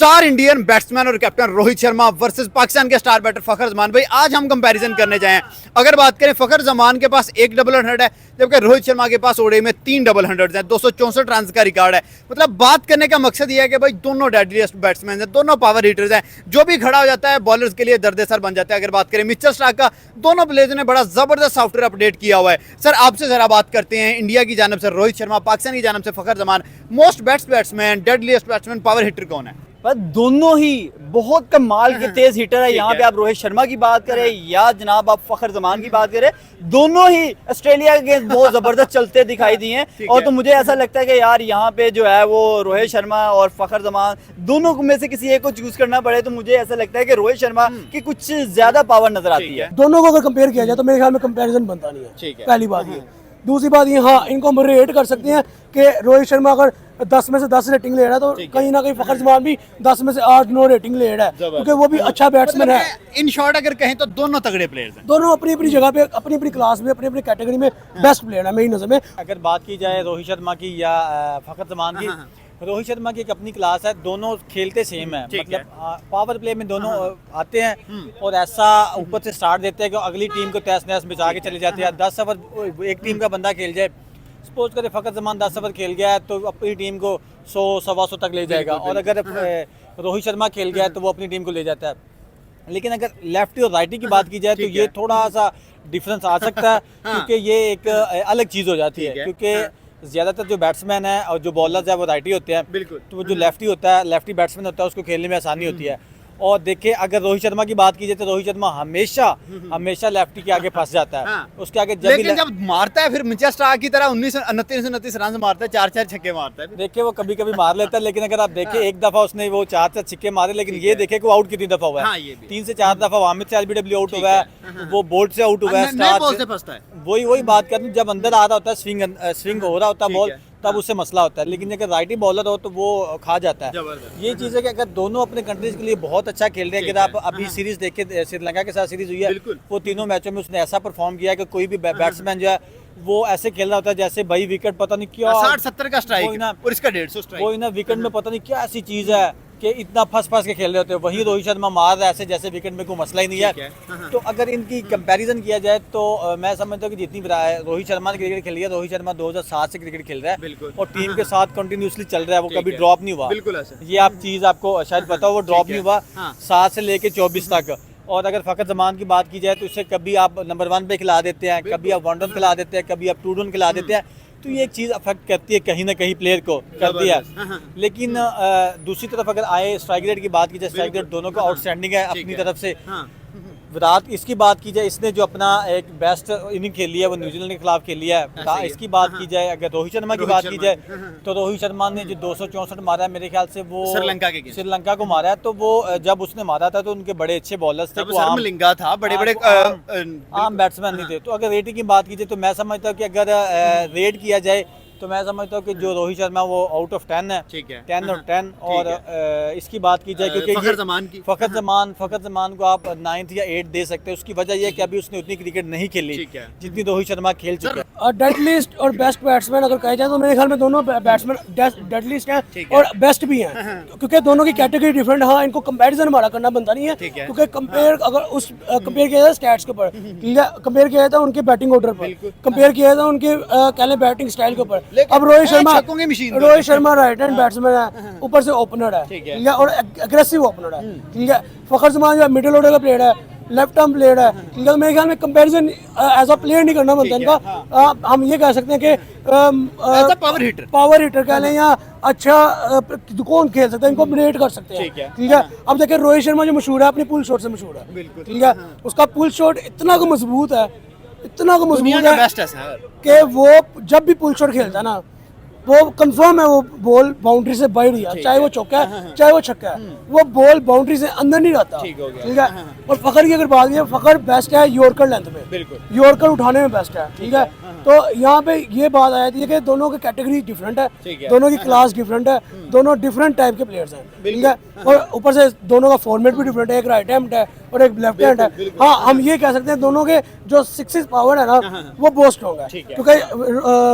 Star Indian batsman और captain Rohit Sharma versus Pakistan के star batter फखर जमान। भाई आज हम कंपैरिजन करने जाए। अगर बात करें, फखर जमान के पास एक डबल 100 है, जबकि रोहित शर्मा के पास ओडीआई में 3 डबल 100 है, 264 रन का रिकॉर्ड है। मतलब बात करने का मकसद यह है कि भाई दोनों डेडलीस्ट बैट्समैन हैं, दोनों पावर हिटर्स हैं। जो भी खड़ा हो जाता है बॉलर्स के लिए दर्द-ए-सर बन जाता है। अगर बात करें मिचेल स्टार्क का, दोनों प्लेयर्स ने बड़ा जबरदस्त सॉफ्टवेयर अपडेट किया हुआ है। सर आपसे जरा बात करते हैं, इंडिया की जानब से रोहित शर्मा, पाकिस्तान की जानब से Fakhar Zaman, most best batsman, deadliest batsman, power hitter कौन है? पर दोनों ही बहुत कमाल के तेज हिटर है। यहाँ पे आप रोहित शर्मा की बात करें या जनाब आप फखर जमान की बात करें, दोनों ही ऑस्ट्रेलिया के अगेंस्ट बहुत जबरदस्त चलते दिखाई दिए हैं। और तो मुझे ऐसा लगता है कि यार यहाँ पे जो है वो रोहित शर्मा और फखर जमान दोनों में से किसी एक को चूज करना पड़े तो मुझे ऐसा लगता है कि रोहित शर्मा की कुछ ज्यादा पावर नजर आती है। दोनों को अगर कंपेयर किया जाए तो मेरे ख्याल में कंपैरिजन बनता नहीं है। पहली बात ये। दूसरी बात ये, हाँ इनको हम रेट कर सकते हैं कि रोहित शर्मा अगर 10 में से 10 रेटिंग ले रहा है तो कहीं ना कहीं फखर जमान भी 10 में से 8-9 रेटिंग ले रहा है, क्योंकि वो भी अच्छा बैट्समैन है। इन शॉर्ट अगर कहें तो दोनों तगड़े प्लेयर्स हैं, दोनों अपनी अपनी जगह पे, अपनी अपनी क्लास में, अपनी अपनी कैटेगरी में बेस्ट प्लेयर है मेरी नजर में। अगर बात की जाए रोहित शर्मा की या फखर जमान की, रोहित शर्मा की एक अपनी क्लास है, दोनों खेलते सेम है। मतलब पावर प्ले में दोनों आते हैं और ऐसा ऊपर से स्टार्ट देते हैं कि अगली टीम को तहस नहस बचा के चले जाते हैं। 10 ओवर एक टीम का बंदा खेल जाए, सपोज करें फखर जमान 10 ओवर खेल गया है तो अपनी टीम को 100-125 तक ले जाएगा। और अगर रोहित शर्मा खेल गया है तो वो अपनी टीम को ले जाता है। लेकिन अगर लेफ्टी और राइटी की बात की जाए तो ये थोड़ा सा डिफरेंस आ सकता है, क्योंकि ये एक अलग चीज़ हो जाती है। क्योंकि ज्यादातर जो बैट्समैन है और जो बॉलर्स है वो राइटी होते हैं, बिल्कुल। तो वो जो लेफ्टी होता है, लेफ्टी बैट्समैन होता है, उसको खेलने में आसानी होती है। और देखिए अगर रोहित शर्मा की बात की जाए तो रोहित शर्मा हमेशा लेफ्टी के आगे फंस जाता है। उसके आगे जब मारता है फिर मिचेल स्टार्क की तरह 29-29 रन मारता है, 4-4 छक्के मारता है। देखिए वो कभी कभी मार लेता है, लेकिन अगर आप देखें एक दफा उसने वो 4 छक्के मारे, लेकिन ये देखे कि वो आउट कितनी दफा हुआ है। 3 से 4 दफा हामिद से एलबीडब्ल्यू आउट हुआ है, वो बोल्ट से आउट हुआ है, वही बात करते हैं। जब अंदर आ रहा होता है, स्विंग हो रहा होता है बॉल, तब उससे मसला होता है। लेकिन अगर राइटी बॉलर हो तो वो खा जाता है। ये चीज़ है कि अगर दोनों अपने कंट्रीज के लिए बहुत अच्छा खेल रहे हैं। अगर आप अभी सीरीज देखें, श्रीलंका के साथ सीरीज हुई है, वो तीनों मैचों में उसने ऐसा परफॉर्म किया है कि कोई भी बैट्समैन जो है वो ऐसे खेल रहा होता है जैसे भाई विकेट पता नहीं क्या 60-70 का स्ट्राइक और इसका 150 स्ट्राइक, वो ना विकेट में पता नहीं क्या ऐसी चीज़ है कि इतना फंस के खेल रहे होते हैं। वहीं रोहित शर्मा मार रहा है ऐसे जैसे विकेट में कोई मसला ही नहीं है। तो अगर इनकी कंपैरिजन किया जाए तो मैं समझता हूँ कि जितनी रोहित शर्मा ने क्रिकेट खेली है, रोहित शर्मा 2007 से क्रिकेट खेल रहा है और टीम के साथ कंटिन्यूसली चल रहा है, वो कभी ड्रॉप नहीं हुआ। ये आप चीज़ आपको शायद पता हो, वो ड्रॉप नहीं हुआ 7 से लेके 24 तक। और अगर फखर जमान की बात की जाए तो इससे कभी आप नंबर 1 पे खिला देते हैं, कभी आप 1 डाउन खिला देते हैं, कभी आप 2 डाउन खिला देते हैं। तो ये एक चीज़ अफेक्ट करती है कहीं ना कहीं प्लेयर को, करती है। लेकिन दूसरी तरफ अगर आए स्ट्राइक रेट की बात की जाए, स्ट्राइक रेट दोनों का आउटस्टैंडिंग है अपनी तरफ से। विराट इसकी बात की जाए, इसने जो अपना एक बेस्ट इनिंग खेली है वो न्यूजीलैंड के खिलाफ खेली है। इसकी बात की जाए, अगर रोहित शर्मा की बात की जाए तो रोहित शर्मा ने जो 264 मारा है, मेरे ख्याल से वो श्रीलंका को मारा है। तो वो जब उसने मारा था तो उनके बड़े अच्छे बॉलर्स थे, था, बड़े आम बैट्समैन नहीं थे। तो अगर रेटिंग की बात की जाए तो मैं समझता हूँ कि अगर रेट किया जाए तो मैं समझता हूँ कि जो रोहित शर्मा वो आउट ऑफ 10 है, 10 और 10। और इसकी बात की जाए क्योंकि फखर जमान को आप 9 या 8 दे सकते हैं। उसकी वजह यह है कि अभी उसने उतनी क्रिकेट नहीं खेली जितनी रोहित शर्मा खेल चुके हैं। और डेड लिस्ट और बेस्ट बैट्समैन अगर कहे जाए तो मेरे ख्याल में दोनों बैट्समैन डेड लिस्ट हैं और बेस्ट भी हैं, क्योंकि दोनों की कैटेगरी डिफरेंट। हाँ इनको कंपैरिजन हमारा करना बनता नहीं है, क्योंकि कंपेयर किया जाए स्टैट्स के ऊपर, कंपेयर किया जाता है उनके बैटिंग ऑर्डर पर, कंपेयर किया जाता है उनके कह लें बैटिंग स्टाइल के ऊपर। अब Rohit Sharma right hand batsman है, ऊपर से ओपनर है, ठीक है, और एग्रेसिव ओपनर है, ठीक है। फखर जमान जो मिडिल ऑर्डर का प्लेयर है, लेफ्ट आर्म प्लेयर है, ठीक है। मेरे ख्याल में कंपैरिजन एज अ प्लेयर नहीं करना बनता इनका। हम ये कह सकते हैं कि पावर हिटर कह लें या अच्छा कौन खेल सकता है, इनको रेट कर सकते हैं, ठीक है। अब देखिए रोहित शर्मा जो मशहूर है अपनी पुल शॉट से मशहूर है, ठीक है। उसका पुल शॉट इतना को मजबूत है कि वो जब भी पुल शॉट खेलता है ना, वो कंफर्म है वो बॉल बाउंड्री से बाहर ही है, चाहे वो चौका है चाहे वो छक्का है, वो बॉल बाउंड्री से अंदर नहीं रहता, ठीक है। और फखर की अगर बात की, फखर बेस्ट है यॉर्कर लेंथ में, यॉर्कर उठाने में बेस्ट है, ठीक है। तो यहाँ पे ये बात आ जाती है कि दोनों की कैटेगरी डिफरेंट है, दोनों की क्लास डिफरेंट है, दोनों डिफरेंट टाइप के प्लेयर्स हैं, ठीक है। और ऊपर से दोनों का फॉर्मेट भी डिफरेंट है, एक राइट हैंड है और एक लेफ्ट हैंड है। हाँ हम ये कह सकते हैं दोनों के जो 6 पावर है ना वो बहुत स्ट्रॉन्ग है, क्योंकि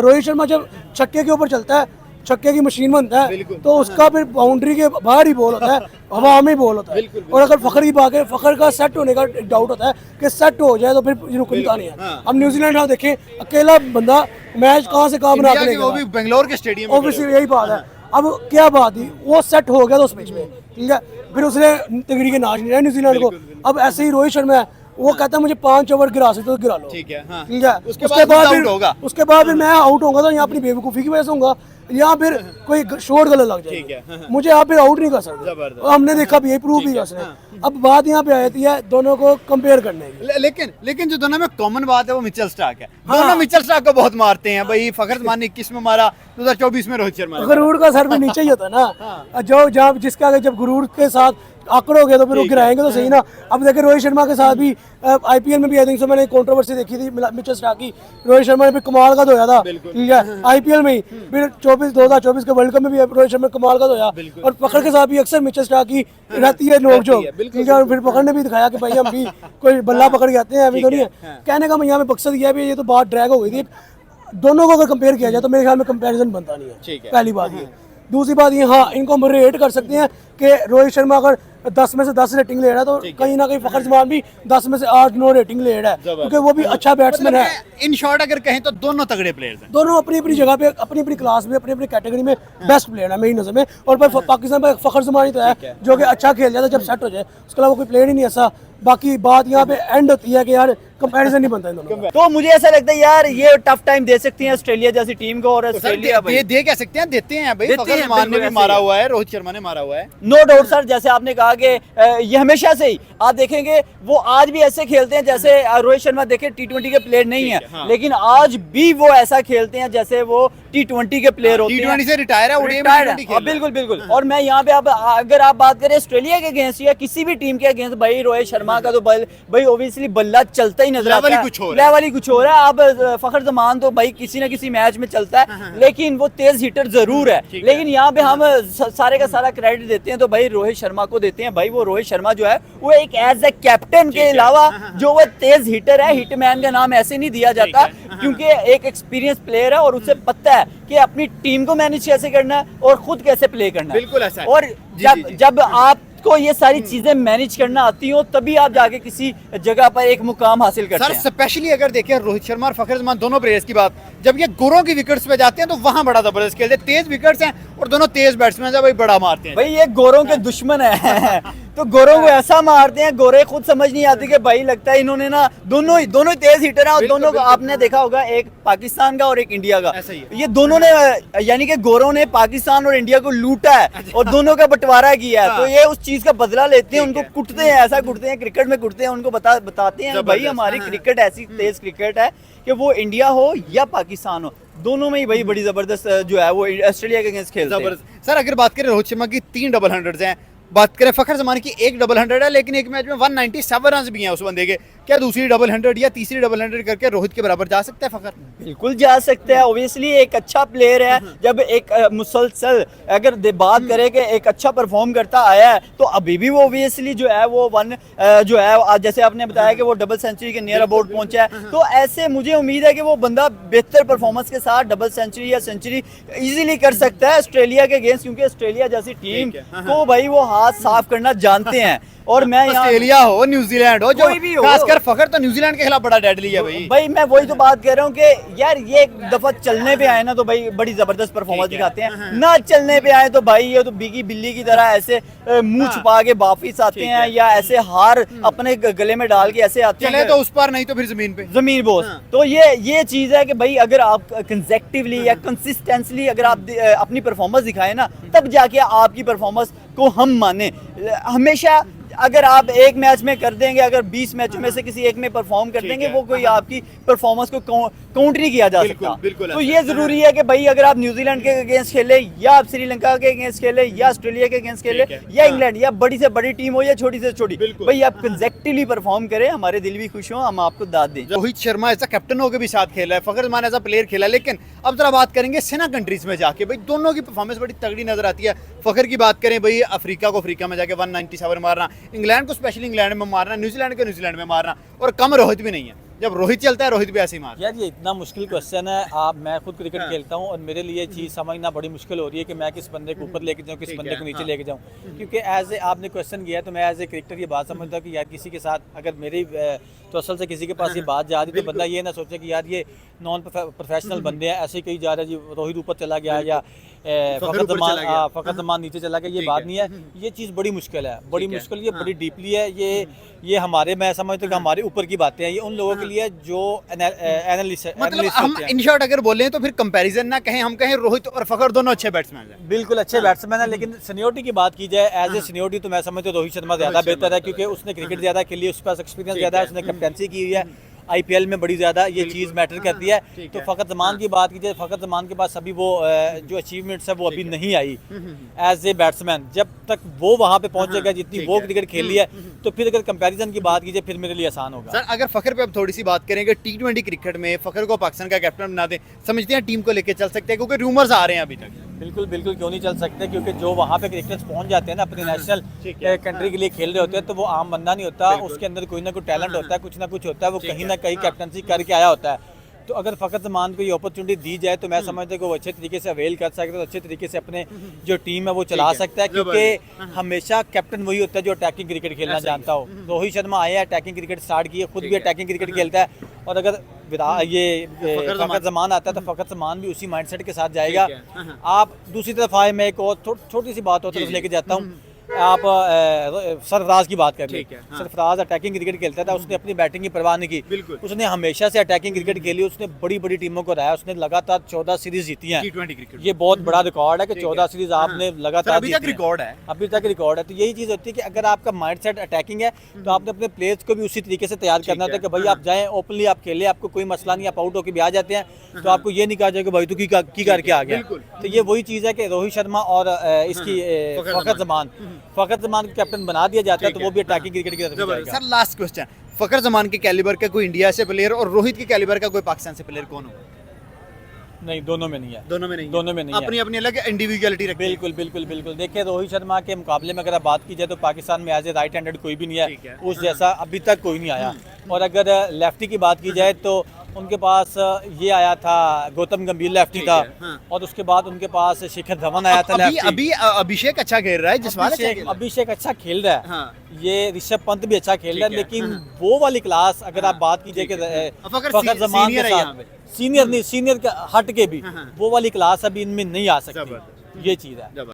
रोहित शर्मा जब छक्के के ऊपर चलता है छक्के की मशीन बनता है बिल्कुल। तो उसका फिर बाउंड्री के बाहर ही बॉल होता है, हवा में ही बॉल होता है। और अगर फखर की बात है, फखर का सेट होने का डाउट होता है कि सेट हो जाए तो फिर रुकता नहीं है। हाँ। अब न्यूजीलैंड आप देखें, अकेला बंदा मैच कहाँ से कहाँ बना इंडिया के के वो भी बेंगलोर के स्टेडियम में ऑब्वियसली यही बात है। अब क्या बात थी, वो सेट हो गया था उस पिच में, ठीक है, फिर उसने तगड़ी के नाच नहीं रहा न्यूजीलैंड को। अब ऐसे ही रोहित शर्मा है, वो कहता है मुझे 5 ओवर गिरा सकते हो तो गिरा लो, ठीक है, हाँ। ठीक है। उसके बाद आउट होगा। उसके बाद फिर मैं आउट होऊंगा तो यहाँ अपनी बेवकूफ़ी की वजह से होऊंगा, या फिर कोई शॉट गलत लग ठीक है, जाएगा, मुझे यहाँ पे आउट नहीं कर सकते। जबरदस्त। और हमने देखा भी, यही प्रूव भी उसने। अब बात यहाँ पे आती है दोनों को कंपेयर करने की। लेकिन जो दोनों में कॉमन बात है वो मिचेल स्टार्क है। दोनों मिचेल स्टार्क को बहुत मारते हैं भाई। फखर जमान ने 21 में मारा, 2024 में रोहित शर्मा ने मारा। गुरूर का सर भी नीचे ही होता है ना, जो जब जिसका आगे जब गुरूर के साथ आकड़ोगे तो फिर वो गिराएंगे तो सही ना। अब देखिए रोहित शर्मा के साथ भी आईपीएल में भी आई थिंक सो मैंने कंट्रोवर्सी देखी थी मिचेल स्टार्क की। रोहित शर्मा ने भी कमाल का धोया था, ठीक है, आईपीएल में ही। फिर 2024 के वर्ल्ड कप में भी रोहित शर्मा ने कमाल का धोया। और पकड़ के साथ भी अक्सर मिचेल स्टार्क की रहती है नोक-झोंक, ठीक है। और फिर पकड़ ने भी दिखाया कि भाई हम भी कोई बल्ला पकड़ के आते हैं, अभी तो नहीं है। कहने का मैं यहाँ पे मकसद ये है भी, ये तो बात ड्रैग हो गई थी। दोनों को अगर कंपेयर किया जाए तो मेरे ख्याल में कंपैरिजन बनता नहीं है, पहली बात ये। दूसरी बात ये, हाँ, इनको हम रेट कर सकते हैं कि रोहित शर्मा अगर 10 में से 10 रेटिंग ले रहा है तो कहीं ना कहीं फखर जमान भी 10 में से 8-9 रेटिंग ले रहा है, क्योंकि वो भी अच्छा बैट्समैन है। इन शॉर्ट अगर कहें तो दोनों तगड़े प्लेयर्स हैं। दोनों अपनी अपनी जगह पे, अपनी अपनी क्लास में, अपनी अपनी कैटेगरी में बेस्ट प्लेयर है मेरी नजर में। और पर पाकिस्तान में फखर जमान ही तो है जो कि अच्छा खेल जाता है जब सेट हो जाए, उसके अलावा कोई प्लेयर ही नहीं ऐसा। बाकी बात यहाँ पे एंड होती है कि यार कंपैरिजन नहीं बनता इन दोनों का। तो मुझे ऐसा लगता है यार ये टफ टाइम दे सकती है ऑस्ट्रेलिया जैसी टीम को। और ऑस्ट्रेलिया दे कह सकते हैं, देते हैं भाई। देते फखर हैं, जमान ने भी बिल्कुल मारा ऐसे ही हुआ है, रोहित शर्मा ने मारा हुआ है। नो डाउट सर, जैसे आपने कहा कि ये हमेशा से ही आप देखेंगे वो आज भी ऐसे खेलते हैं जैसे रोहित शर्मा देखे T20 के प्लेयर नहीं है, हाँ। लेकिन आज भी वो ऐसा खेलते हैं जैसे वो T20 के प्लेयर होते हैं। T20 से रिटायर है, ओडीआई में Retired T20 है। खेल रहा है। बिल्कुल बिल्कुल। और मैं यहाँ पे अगर आप बात करें ऑस्ट्रेलिया के अगेंस्ट या किसी भी टीम के अगेंस्ट, भाई रोहित शर्मा का तो भाई ओब्वियसली बल्ला चलता ही नजर आता है, लेवल ही कुछ हो रहा है। अब फखर जमान तो भाई किसी ना किसी मैच में चलता है, लेकिन वो तेज हिटर जरूर है। लेकिन यहाँ पे हम सारे का सारा क्रेडिट देते हैं तो भाई रोहित शर्मा को देते हैं। भाई वो रोहित शर्मा जो है वो एक एज ए कैप्टन के अलावा जो वो तेज हिटर है, हिटमैन का नाम ऐसे नहीं दिया जाता, क्योंकि एक एक्सपीरियंस प्लेयर है और उसे पता है कि अपनी टीम को मैनेज कैसे करना है और खुद कैसे प्ले करना है। बिल्कुल ऐसा है। और जब आपको ये सारी चीजें मैनेज करना आती हो तभी आप जाके किसी जगह पर एक मुकाम हासिल करते सर हैं। स्पेशली अगर देखें रोहित शर्मा और फखर जमान दोनों प्लेयर्स की बात, जब ये गोरों की विकेट्स पे जाते हैं तो वहां बड़ा जबरदस्त खेलते हैं। तेज विकेट्स हैं और दोनों तेज बैट्समैन है भाई, बड़ा मारते हैं भाई ये गोरों के दुश्मन है तो गोरों को ऐसा मारते हैं, गोरे खुद समझ नहीं आती कि भाई लगता है इन्होंने ना दोनों ही तेज हिटर हैं। और दोनों को आपने देखा होगा, एक पाकिस्तान का और एक इंडिया का, ऐसा ही है। ये दोनों ने यानी कि गोरों ने पाकिस्तान और इंडिया को लूटा है और दोनों का बंटवारा किया है। तो ये उस चीज का बदला लेते हैं, उनको कुटते हैं, ऐसा कुटते हैं, क्रिकेट में कुटते हैं, उनको बताते हैं भाई हमारी क्रिकेट ऐसी तेज क्रिकेट है कि वो इंडिया हो या पाकिस्तान हो, दोनों में ही भाई बड़ी जबरदस्त जो है वो ऑस्ट्रेलिया के अगेंस्ट खेलते हैं। सर अगर बात करें रोहित शर्मा की 3 डबल हंड्रेड्स हैं, बात करें फखर जमान की 1 डबल हंड्रेड है, लेकिन एक मैच में 197 रन भी हैं उस बंदे के। क्या दूसरी डबल हंड्रेड या तीसरी डबल हंड्रेड करके रोहित के बराबर जा सकता है फखर? बिल्कुल जा सकते हैं। ऑब्वियसली एक अच्छा प्लेयर है, जब एक मुसलसल अगर बात करें कि एक अच्छा परफॉर्म करता आया है तो अभी भी वो ऑब्वियसली जो है वो जो है जैसे आपने बताया कि वो डबल सेंचुरी के नियर अबाउट पहुंचा है, तो ऐसे मुझे उम्मीद है कि वो बंदा बेहतर परफॉर्मेंस के साथ डबल सेंचुरी या सेंचुरी इजीली कर सकता है ऑस्ट्रेलिया के अगेंस्ट, क्योंकि ऑस्ट्रेलिया जैसी टीम को भाई वो हाथ साफ करना जानते हैं। और मैं ऑस्ट्रेलिया हो न्यूजीलैंड हो, जो भी हो, खासकर फखर तो न्यूजीलैंड के खिलाफ बड़ा डेडली है भाई मैं वही तो बात कर रहा हूँ कि यार ये एक दफा चलने पे आए ना तो भाई बड़ी जबरदस्त परफॉर्मेंस दिखाते हैं, ना चलने पे आए तो भाई ये तो बिगी बिल्ली की तरह ऐसे मुंह छुपा के वापिस आते हैं या ऐसे हार अपने गले में डाल के ऐसे आते हैं, चले तो उस पर नहीं तो फिर जमीन बोस। तो ये चीज है कि भाई अगर आप कंसेक्टिवली या कंसिस्टेंटली अगर आप अपनी परफॉर्मेंस दिखाए ना, तब जाके आपकी परफॉर्मेंस को हम माने। हमेशा अगर आप एक मैच में कर देंगे, अगर 20 मैचों में से किसी एक में परफॉर्म कर देंगे, वो कोई आपकी परफॉर्मेंस को काउंटर नहीं किया जा सकता। तो ये जरूरी है कि भाई अगर आप न्यूजीलैंड के अगेंस्ट खेले या आप श्रीलंका के अगेंस्ट खेले या ऑस्ट्रेलिया के अगेंस्ट खेले या इंग्लैंड या बड़ी से बड़ी टीम हो या छोटी से छोटी, भाई आप कंसेक्टिवली परफॉर्म करें, हमारे दिल भी खुश हो, हम आपको दाद दें। रोहित शर्मा ऐसा कैप्टन होकर भी साथ खेला है, फखर जमान ऐसा प्लेयर खेला, लेकिन अब जरा बात करेंगे सेना कंट्रीज में जाके, भाई दोनों की परफॉर्मेंस बड़ी तगड़ी नजर आती है। फखर की बात करें भाई अफ्रीका को अफ्रीका में जाके 197 मारना, इंग्लैंड को स्पेशली इंग्लैंड में मारना, न्यूजीलैंड को न्यूजीलैंड में मारना, और कम रोहित भी नहीं है। जब रोहित चलता है रोहित भी ऐसे ही मारता यार ये इतना मुश्किल क्वेश्चन है। आप मैं खुद क्रिकेट खेलता हूँ और मेरे लिए चीज़ समझना बड़ी मुश्किल हो रही है कि मैं किस बंदे को ऊपर लेके जाऊँ, किस बंदे को नीचे लेके जाऊँ। क्योंकि एज ए आपने क्वेश्चन किया तो मैं एज ए क्रिकेटर ये बात समझता हूँ कि यार किसी के साथ अगर मेरी तो असल से किसी के पास ये बात जा रही तो बंदा ये ना सोचे कि यार ये नॉन प्रोफेशनल बंदे हैं, ऐसे ही कहीं जा रहा है जी रोहित ऊपर चला गया या फ़खर ज़मान नीचे चला गया, ये बात नहीं है। ये चीज़ बड़ी मुश्किल है, बड़ी मुश्किल, ये बड़ी डीपली है। ये हमारे, मैं समझता हूँ कि हमारे ऊपर की बातें हैं। ये उन लोगों के लिए जो एनालिस्ट मतलब हम इन शॉर्ट अगर बोलें तो फिर कंपैरिजन ना कहें, हम कहें रोहित और फखर दोनों अच्छे बैट्समैन हैं। बिल्कुल अच्छे बैट्समैन है, लेकिन सीनियरिटी की बात की जाए एज ए सीनियरिटी तो मैं समझता हूँ रोहित शर्मा ज़्यादा बेहतर है, क्योंकि उसने क्रिकेट ज़्यादा खेली है, उसके पास एक्सपीरियंस ज़्यादा है, उसने कैप्टनसी की हुई है आईपीएल में बड़ी ज़्यादा, ये चीज़ मैटर करती है। तो फ़खर ज़मान की बात की जाए, फ़खर ज़मान के पास अभी वो जो अचीवमेंट्स है वो अभी नहीं आई एज ए बैट्समैन। जब तक वो वहाँ पे पहुँचेगा जितनी वो क्रिकेट खेली है, तो फिर अगर कंपैरिजन की बात की जाए फिर मेरे लिए आसान होगा। सर अगर फखर पे अब थोड़ी सी बात करेंगे, T20 क्रिकेट में फखर को पाकिस्तान का कैप्टन बना दें, समझते हैं टीम को लेके चल सकते हैं? क्योंकि रूमर्स आ रहे हैं अभी तक। बिल्कुल बिल्कुल, क्यों नहीं चल सकते, क्योंकि जो वहाँ पे क्रिकेटर्स पहुँच जाते हैं ना अपने नेशनल कंट्री के लिए खेल रहे होते हैं, तो वो आम बंदा नहीं होता, उसके अंदर कोई ना कोई टैलेंट होता है, कुछ ना कुछ होता है, वो कहीं ना कहीं कैप्टनसी करके आया होता है। तो अगर फ़खर ज़मान को ये अपॉर्चुनिटी दी जाए तो मैं समझता हूँ कि वो अच्छे तरीके से अवेल कर सकता है, अच्छे तरीके से अपने जो टीम है वो चला सकता है, क्योंकि हमेशा कैप्टन वही होता है जो अटैकिंग क्रिकेट खेलना जानता हो। रोहित शर्मा आए अटैकिंग क्रिकेट स्टार्ट किए, खुद भी अटैकिंग क्रिकेट खेलता है, और अगर फ़खर ज़मान आता है तो फ़खर ज़मान भी उसी माइंडसेट के साथ जाएगा। आप दूसरी तरफ आए, मैं एक और छोटी सी बात और तरफ लेके जाता हूँ। आप सरफराज की बात कर ली, सरफराज अटैकिंग क्रिकेट खेलता था, उसने अपनी बैटिंग की परवाह नहीं की, उसने हमेशा से अटैकिंग क्रिकेट खेली, उसने बड़ी बड़ी टीमों को हराया, उसने लगातार 14 सीरीज जीती हैं। ये बहुत बड़ा रिकॉर्ड है कि 14 सीरीज आपने लगातार अभी तक रिकॉर्ड है, अभी तक रिकॉर्ड है। तो यही चीज़ होती है कि अगर आपका माइंडसेट अटैकिंग है तो आपने अपने प्लेयर्स को भी उसी तरीके से तैयार करना था कि भाई आप जाएं ओपनली आप खेलें, आपको कोई मसला नहीं, आप आउट होकर भी आ जाते हैं, तो आपको ये नहीं कहा जाएगा भाई तू की करके आ गया। तो ये वही चीज़ है कि रोहित शर्मा और इसकी फ़खर ज़मान कैप्टन बना दिया जाता है तो वो भी अटैकिंग क्रिकेट की तरफ जाएगा। सर लास्ट क्वेश्चन, फ़खर ज़मान के कैलिबर का कोई इंडिया से प्लेयर और रोहित के कैलिबर का कोई पाकिस्तान से प्लेयर कौन होगा? नहीं, दोनों में नहीं है, दोनों में नहीं, दोनों में नहीं है, अपनी अपनी अलग इंडिविजुअलिटी रखती है। बिल्कुल बिल्कुल बिल्कुल। देखिए रोहित शर्मा के मुकाबले में अगर आप बात की जाए तो पाकिस्तान में एज ए राइट हैंडेड कोई भी नहीं है, उस जैसा अभी तक कोई नहीं आया। और अगर लेफ्टी की बात की जाए तो उनके पास ये आया था गौतम गंभीर लेफ्टी था, और उसके बाद उनके पास शिखर धवन आया था लेफ्टी। अभी अभिषेक अच्छा खेल रहा है, अभिषेक अच्छा खेल रहा है, ये ऋषभ पंत भी अच्छा खेल रहा है, लेकिन वो वाली क्लास अगर आप बात कीजिए कि फ़खर ज़मान के साथ सीनियर नहीं, सीनियर हट के भी वो वाली क्लास अभी इनमें नहीं आ सकती, ये चीज़ है।